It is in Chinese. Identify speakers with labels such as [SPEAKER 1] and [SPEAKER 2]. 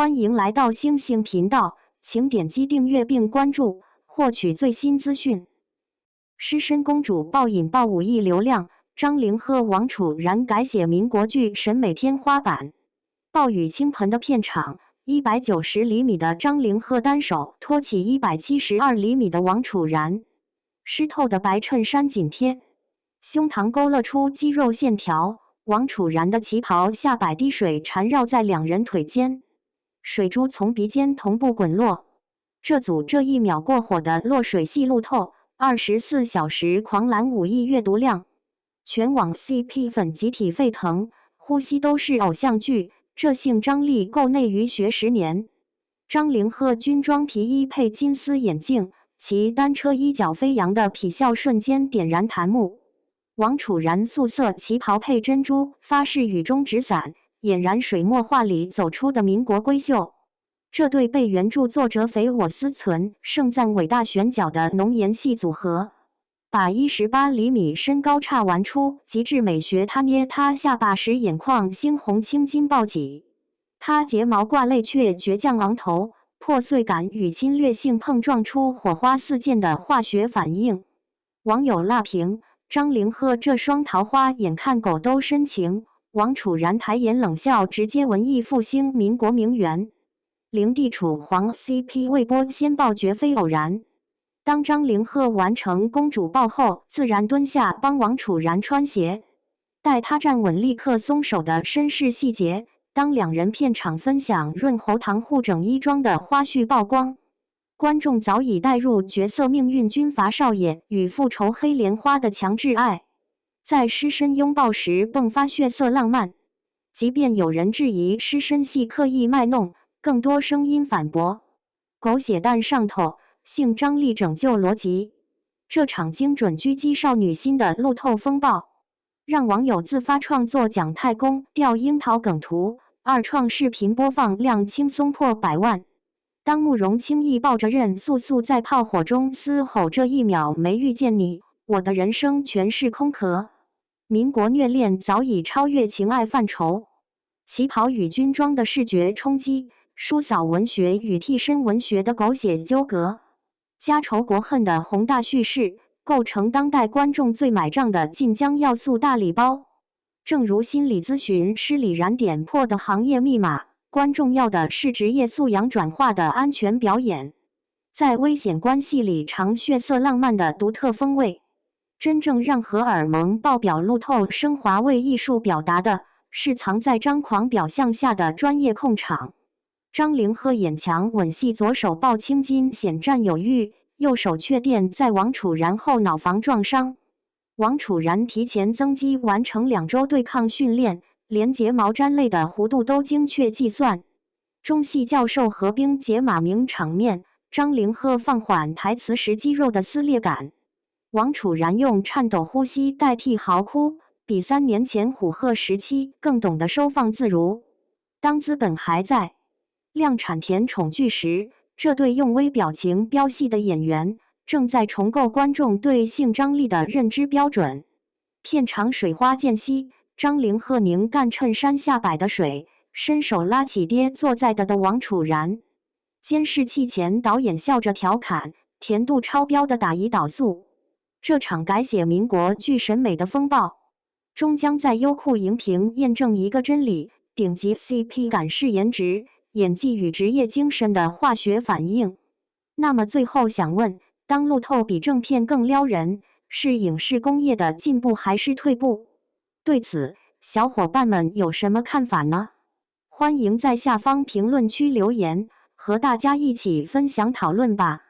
[SPEAKER 1] 欢迎来到星星频道，请点击订阅并关注，获取最新资讯。狮身公主暴引爆5亿流量，张凌和王楚然改写民国剧审美天花板。暴雨倾盆的片场，190厘米的张凌和单手托起172厘米的王楚然，湿透的白衬衫紧贴，胸膛勾勒出肌肉线条。王楚然的旗袍下百滴水缠绕在两人腿间，水珠从鼻尖同步滚落。这一秒过火的落水戏路透，24小时狂揽5亿阅读量，全网 CP 粉集体沸腾，呼吸都是偶像剧，这性张力够内娱学10年。张凌和军装皮衣配金丝眼镜，骑单车衣角飞扬的痞笑瞬间点燃弹幕。王楚然素色旗袍配珍珠，发式雨中纸伞，俨然水墨画里走出的民国闺秀。这对被原著作者匪我思存盛赞伟大选角的浓颜系组合，把18厘米身高差玩出极致美学。他捏他下巴时眼眶猩红青筋暴起，他睫毛挂泪却倔强昂头，破碎感与侵略性碰撞出火花四溅的化学反应。网友辣评：张凌和这双桃花眼看狗都深情，王楚然抬眼冷笑直接文艺复兴民国名媛。灵帝楚皇 CP 未播先爆绝非偶然。当张凌和完成公主抱后，自然蹲下帮王楚然穿鞋，待他站稳立刻松手的绅士细节。当两人片场分享润喉糖护整衣装的花絮曝光，观众早已带入角色命运，军阀少爷与复仇黑莲花的强制爱，在狮身拥抱时迸发血色浪漫。即便有人质疑狮身戏刻意卖弄，更多声音反驳：狗血蛋上头，性张力拯救逻辑。这场精准狙击少女心的路透风暴，让网友自发创作蒋太公钓樱桃梗图，二创视频播放量轻松破100万。当慕容轻易抱着任素素在炮火中嘶吼这一秒没遇见你，我的人生全是空壳。民国虐恋早已超越情爱范畴，旗袍与军装的视觉冲击，叔嫂文学与替身文学的狗血纠葛，家仇国恨的宏大叙事，构成当代观众最买账的晋江要素大礼包。正如心理咨询师李然点破的行业密码，观众要的是职业素养转化的安全表演，在危险关系里尝血色浪漫的独特风味。真正让荷尔蒙爆表路透升华为艺术表达的，是藏在张狂表象下的专业控场。张凌和眼墙吻戏，左手抱青筋险占有欲，右手却垫在王楚然后脑防撞伤。王楚然提前增肌完成2周对抗训练，连睫毛粘类的弧度都精确计算。中戏教授合兵解码名场面，张凌和放缓台词时肌肉的撕裂感，王楚然用颤抖呼吸代替嚎哭，比3年前虎鹤时期更懂得收放自如。当资本还在量产甜宠剧时，这对用微表情飙戏的演员正在重构观众对性张力的认知标准。片场水花溅稀，张凌和拧干衬衫下摆的水，伸手拉起跌坐在的王楚然。监视器前，导演笑着调侃：甜度超标的打胰岛素。这场改写民国剧审美的风暴，终将在优酷荧屏验证一个真理：顶级 CP 感是颜值、演技与职业精神的化学反应。那么最后想问，当路透比正片更撩人，是影视工业的进步还是退步？对此，小伙伴们有什么看法呢？欢迎在下方评论区留言，和大家一起分享讨论吧。